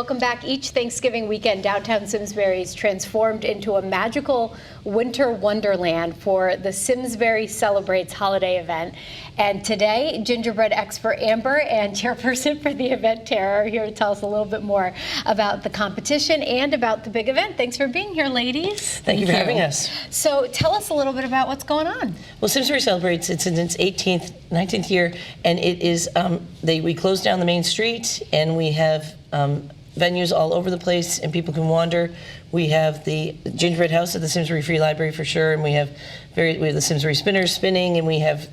Welcome back. Each Thanksgiving weekend, downtown Simsbury is transformed into a magical winter wonderland for the Simsbury Celebrates holiday event. And today, gingerbread expert Amber and chairperson for the event, Tara, are here to tell us a little bit more about the competition and about the big event. Thanks for being here, ladies. Thank you for having us. So tell us a little bit about what's going on. Well, Simsbury Celebrates, it's in its 19th year, and it is, we close down the main street, and we have venues all over the place, and people can wander. We have the Gingerbread House at the Simsbury Free Library for sure, and we have the Simsbury Spinners spinning, and we have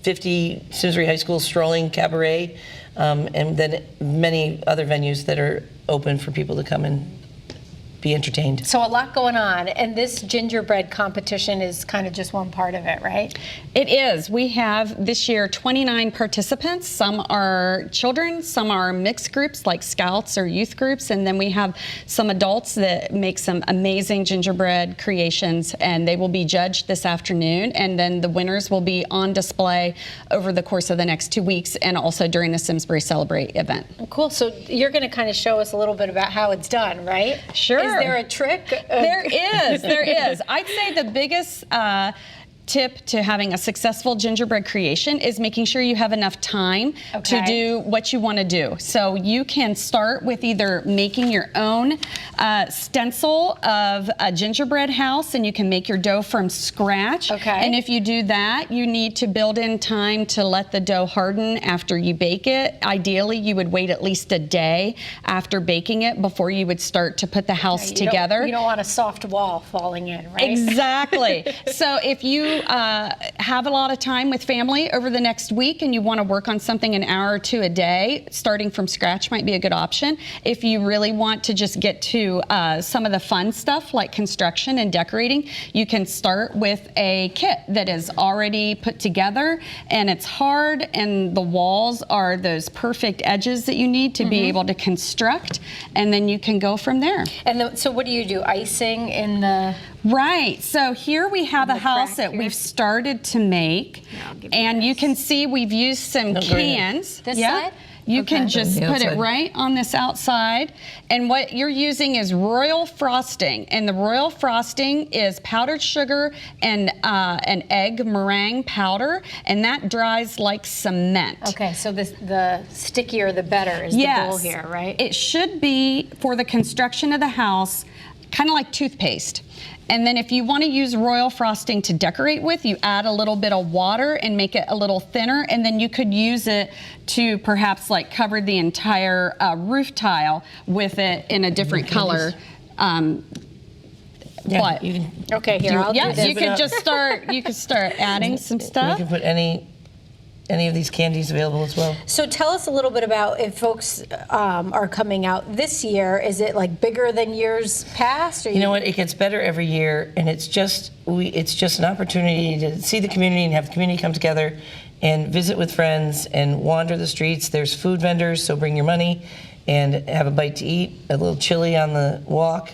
50 Simsbury High School strolling cabaret, and then many other venues that are open for people to come and be entertained. So a lot going on, and this gingerbread competition is kind of just one part of it, right? It is. We have this year 29 participants. Some are children, some are mixed groups like scouts or youth groups, and then we have some adults that make some amazing gingerbread creations, and they will be judged this afternoon, and then the winners will be on display over the course of the next 2 weeks and also during the Simsbury Celebrate event. Cool. So you're going to kind of show us a little bit about how it's done, right? Sure. Is there a trick? There is. There is. I'd say the biggest tip to having a successful gingerbread creation is making sure you have enough time to do what you want to do. So you can start with either making your own stencil of a gingerbread house, and you can make your dough from scratch. And if you do that, you need to build in time to let the dough harden after you bake it. Ideally, you would wait at least a day after baking it before you would start to put the house together. You don't want a soft wall falling in, right? Exactly. So if you have a lot of time with family over the next week and you want to work on something an hour or two a day, starting from scratch might be a good option. If you really want to just get to some of the fun stuff like construction and decorating, you can start with a kit that is already put together, and it's hard, and the walls are those perfect edges that you need to be able to construct, and then you can go from there. And so what do you do? Icing in the... Right. So here we have a house that we've started to make, and you can see we've used some cans. This side? You can just put it right on this outside, and what you're using is royal frosting, and the royal frosting is powdered sugar and an egg meringue powder, and that dries like cement. Okay, so the stickier the better is the goal here, right? It should be, for the construction of the house, kind of like toothpaste. And then if you want to use royal frosting to decorate with, you add a little bit of water and make it a little thinner, and then you could use it to perhaps like cover the entire roof tile with it in a different color. Okay, here, I'll do this. You could just start, you could start adding some stuff. We can put any of these candies available as well. So tell us a little bit about if folks are coming out this year. Is it like bigger than years past? Or you know what? It gets better every year, and it's just an opportunity to see the community and have the community come together and visit with friends and wander the streets. There's food vendors, so bring your money and have a bite to eat. A little chili on the walk,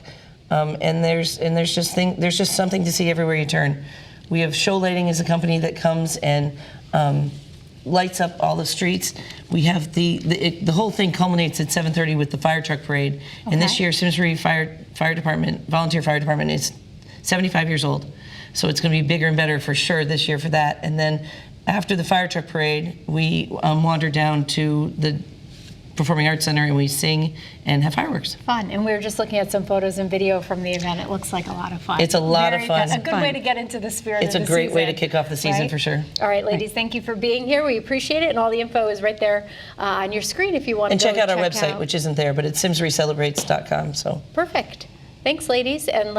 and there's just something to see everywhere you turn. We have Show Lighting as a company that comes and lights up all the streets. We have the whole thing culminates at 7:30 with the fire truck parade. And this year, Simsbury Fire Department, volunteer fire department, is 75 years old. So it's going to be bigger and better for sure this year for that. And then after the fire truck parade, we wander down to the Performing Arts Center, and we sing and have fireworks. Fun. And we were just looking at some photos and video from the event. It looks like a lot of fun. It's a lot of fun. A good way to get into the spirit of the season. It's a great way to kick off the season, for sure. All right, ladies, thank you for being here. We appreciate it, and all the info is right there on your screen if you want to go check out our website, which isn't there, but it's simsburycelebrates.com. So perfect. Thanks, ladies. And